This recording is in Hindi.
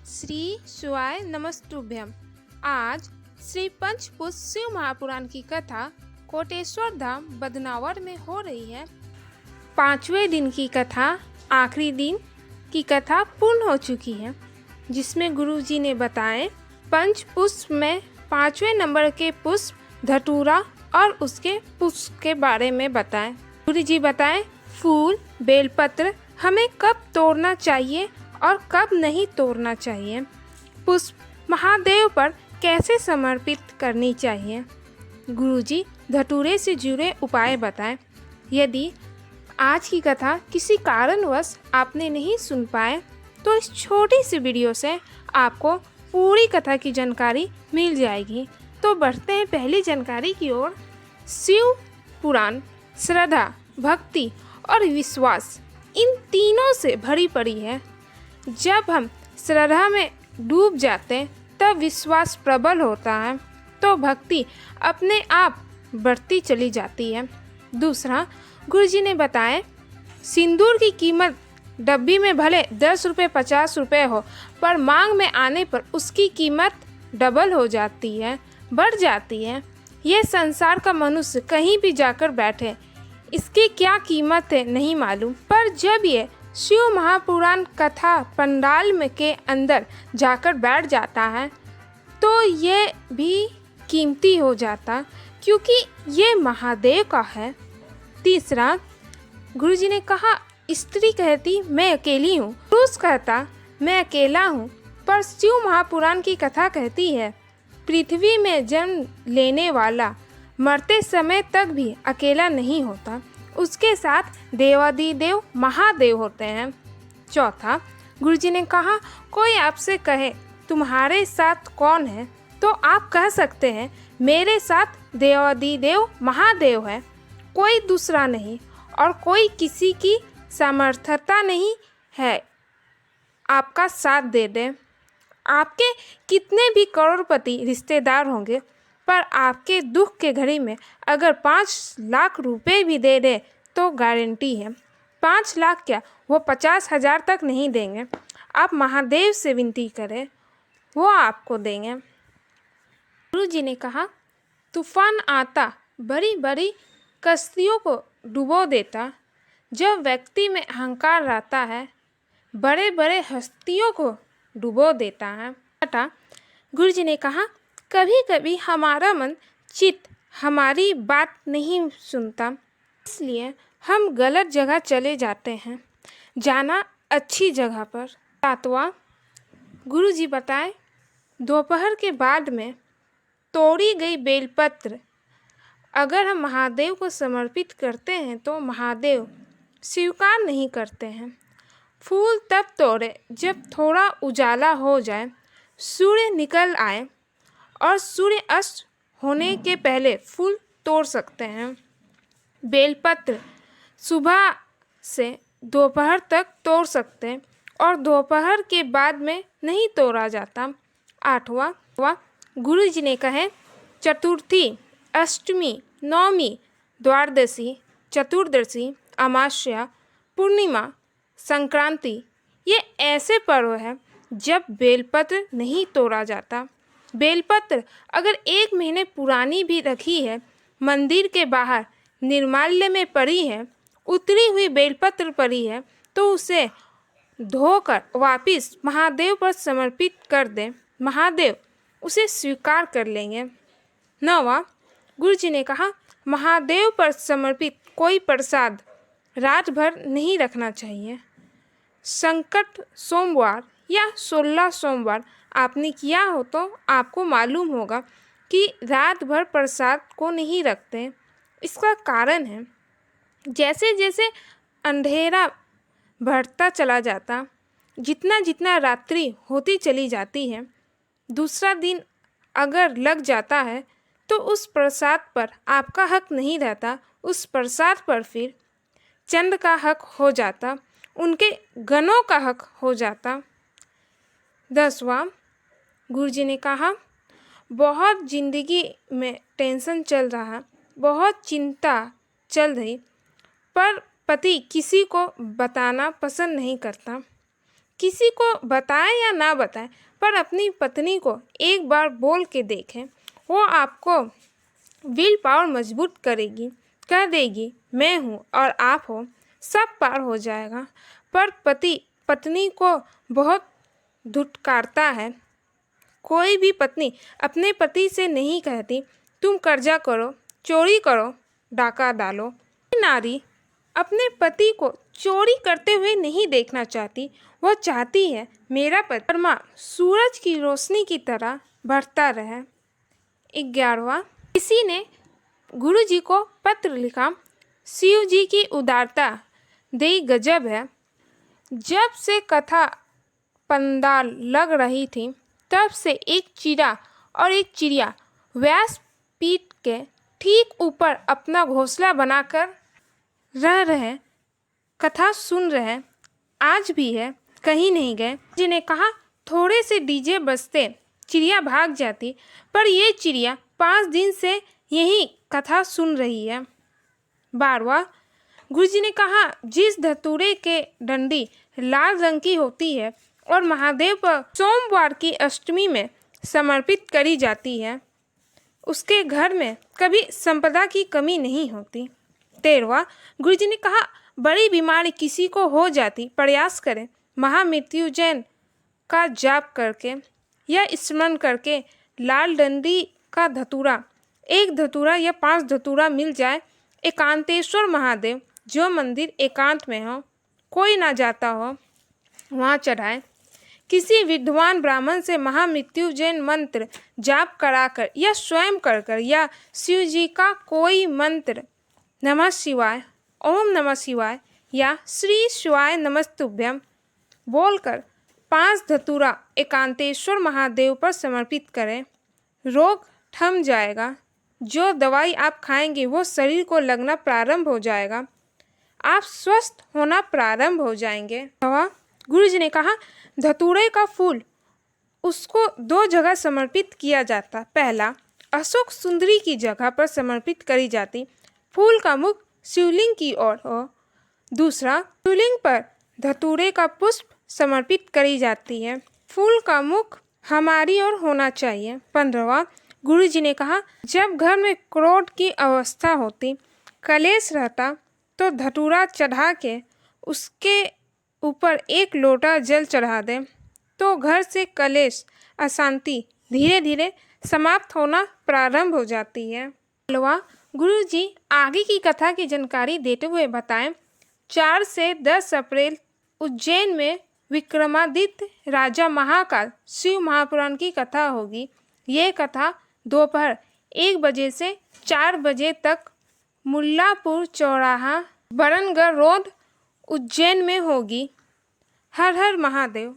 श्री शिवाय नमस्तुभ्यम। आज श्री पंचपुष्प शिव महापुराण की कथा कोटेश्वर धाम बदनावर में हो रही है। 5वें दिन की कथा, आखिरी दिन की कथा पूर्ण हो चुकी है, जिसमें गुरुजी ने बताए पंचपुष्प में 5वें नंबर के पुष्प धतूरा और उसके पुष्प के बारे में बताएं। गुरुजी बताएं फूल बेलपत्र हमें कब तोड़ना चाहिए और कब नहीं तोड़ना चाहिए, पुष्प महादेव पर कैसे समर्पित करनी चाहिए। गुरुजी धतूरे से जुड़े उपाय बताएं। यदि आज की कथा किसी कारणवश आपने नहीं सुन पाए तो इस छोटी सी वीडियो से आपको पूरी कथा की जानकारी मिल जाएगी। तो बढ़ते हैं पहली जानकारी की ओर। शिव पुराण श्रद्धा, भक्ति और विश्वास इन तीनों से भरी पड़ी है। जब हम श्रद्धा में डूब जाते हैं तब विश्वास प्रबल होता है तो भक्ति अपने आप बढ़ती चली जाती है। दूसरा, गुरुजी ने बताया सिंदूर की कीमत डब्बी में भले 10 रुपये 50 रुपये हो, पर मांग में आने पर उसकी कीमत डबल हो जाती है, बढ़ जाती है। यह संसार का मनुष्य कहीं भी जाकर बैठे, इसकी क्या कीमत है नहीं मालूम, पर जब ये शिव महापुराण कथा पंडाल में के अंदर जाकर बैठ जाता है तो ये भी कीमती हो जाता, क्योंकि ये महादेव का है। तीसरा, गुरुजी ने कहा स्त्री कहती मैं अकेली हूँ, पुरुष कहता मैं अकेला हूँ, पर शिव महापुराण की कथा कहती है पृथ्वी में जन्म लेने वाला मरते समय तक भी अकेला नहीं होता, उसके साथ देवादिदेव महादेव होते हैं। चौथा, गुरुजी ने कहा कोई आपसे कहे तुम्हारे साथ कौन है, तो आप कह सकते हैं मेरे साथ देवादिदेव महादेव है, कोई दूसरा नहीं और कोई किसी की सामर्थ्यता नहीं है आपका साथ दे दे। आपके कितने भी करोड़पति रिश्तेदार होंगे, पर आपके दुख के घड़ी में अगर 5 लाख रुपए भी दे दे तो गारंटी है 5 लाख क्या, वो 50,000 तक नहीं देंगे। आप महादेव से विनती करें, वो आपको देंगे। गुरुजी ने कहा तूफान आता बड़ी बड़ी कश्तियों को डुबो देता, जब व्यक्ति में अहंकार रहता है बड़े बड़े हस्तियों को डुबो देता है। गुरुजी ने कहा कभी कभी हमारा मन चित्त हमारी बात नहीं सुनता, इसलिए हम गलत जगह चले जाते हैं, जाना अच्छी जगह पर। 7वां, गुरुजी बताएं दोपहर के बाद में तोड़ी गई बेलपत्र अगर हम महादेव को समर्पित करते हैं तो महादेव स्वीकार नहीं करते हैं। फूल तब तोड़े जब थोड़ा उजाला हो जाए, सूर्य निकल आए और सूर्य अस्त होने के पहले फूल तोड़ सकते हैं। बेलपत्र सुबह से दोपहर तक तोड़ सकते हैं और दोपहर के बाद में नहीं तोड़ा जाता। 8वां, गुरुजी ने कहे चतुर्थी, अष्टमी, नवमी, द्वादशी, चतुर्दशी, अमावस्या, पूर्णिमा, संक्रांति ये ऐसे पर्व हैं जब बेलपत्र नहीं तोड़ा जाता। बेलपत्र अगर 1 महीने पुरानी भी रखी है, मंदिर के बाहर निर्माल्य में पड़ी है, उतरी हुई बेलपत्र पड़ी है, तो उसे धोकर वापस महादेव पर समर्पित कर दें, महादेव उसे स्वीकार कर लेंगे। 9वां, गुरुजी ने कहा महादेव पर समर्पित कोई प्रसाद रात भर नहीं रखना चाहिए। संकट सोमवार या 16 सोमवार आपने किया हो तो आपको मालूम होगा कि रात भर प्रसाद को नहीं रखते। इसका कारण है जैसे जैसे अंधेरा बढ़ता चला जाता, जितना जितना रात्रि होती चली जाती है, दूसरा दिन अगर लग जाता है तो उस प्रसाद पर आपका हक नहीं रहता, उस प्रसाद पर फिर चंद का हक हो जाता, उनके गणों का हक हो जाता। 10वां, गुरुजी ने कहा बहुत ज़िंदगी में टेंशन चल रहा, बहुत चिंता चल रही, पर पति किसी को बताना पसंद नहीं करता, किसी को बताएं या ना बताएं, पर अपनी पत्नी को एक बार बोल के देखें। वो आपको विल पावर मजबूत करेगी, कह देगी मैं हूँ और आप हो, सब पार हो जाएगा। पर पति पत्नी को बहुत धुतकारता है। कोई भी पत्नी अपने पति से नहीं कहती तुम कर्जा करो, चोरी करो, डाका डालो। नारी अपने पति को चोरी करते हुए नहीं देखना चाहती। वह चाहती है मेरा पति परमा सूरज की रोशनी की तरह बढ़ता रहे। 11वां, किसी ने गुरु जी को पत्र लिखा। शिव जी की उदारता दे गजब है। जब से कथा पंडाल लग रही थी तब से एक चिड़ा और एक चिड़िया व्यासपीठ के ठीक ऊपर अपना घोंसला बनाकर रह रहे, कथा सुन रहे। आज भी है, कहीं नहीं गए। जिन्हें कहा थोड़े से डीजे बजते चिड़िया भाग जाती, पर ये चिड़िया 5 दिन से यही कथा सुन रही है। 12वां, गुरुजी ने कहा जिस धतूरे के डंडी लाल रंग की होती है और महादेव पर सोमवार की अष्टमी में समर्पित करी जाती है, उसके घर में कभी संपदा की कमी नहीं होती। 13वां, गुरुजी ने कहा बड़ी बीमारी किसी को हो जाती, प्रयास करें महामृत्युंजय का जाप करके या स्मरण करके लाल डंडी का धतूरा, 1 धतूरा या 5 धतूरा मिल जाए, एकांतेश्वर महादेव जो मंदिर एकांत में हो, कोई ना जाता हो, वहाँ चढ़ाए। किसी विद्वान ब्राह्मण से महामृत्युंजय मंत्र जाप कराकर या स्वयं कर या शिव जी का कोई मंत्र नमः शिवाय, ओम नमः शिवाय या श्री शिवाय नमस्तुभ्यम बोलकर 5 धतूरा एकांतेश्वर महादेव पर समर्पित करें। रोग थम जाएगा। जो दवाई आप खाएंगे वो शरीर को लगना प्रारंभ हो जाएगा। आप स्वस्थ होना प्रारंभ हो जाएंगे। गुरुजी ने कहा धतूरे का फूल उसको 2 जगह समर्पित किया जाता। पहला, अशोक सुंदरी की जगह पर समर्पित करी जाती, फूल का मुख शिवलिंग की ओर हो। दूसरा, शिवलिंग पर धतूरे का पुष्प समर्पित करी जाती है, फूल का मुख हमारी ओर होना चाहिए। 15वां, गुरुजी ने कहा जब घर में क्रोध की अवस्था होती, कलेश रहता, तो धतूरा चढ़ा के उसके ऊपर 1 लोटा जल चढ़ा दें, तो घर से कलेश अशांति धीरे धीरे समाप्त होना प्रारंभ हो जाती है। 16वां, गुरुजी आगे की कथा की जानकारी देते हुए बताएं 4 से 10 अप्रैल उज्जैन में विक्रमादित्य राजा महाकाल शिव महापुराण की कथा होगी। ये कथा दोपहर 1 बजे से 4 बजे तक मुल्लापुर चौराहा, बरनगढ़ रोड, उज्जैन में होगी। हर हर महादेव।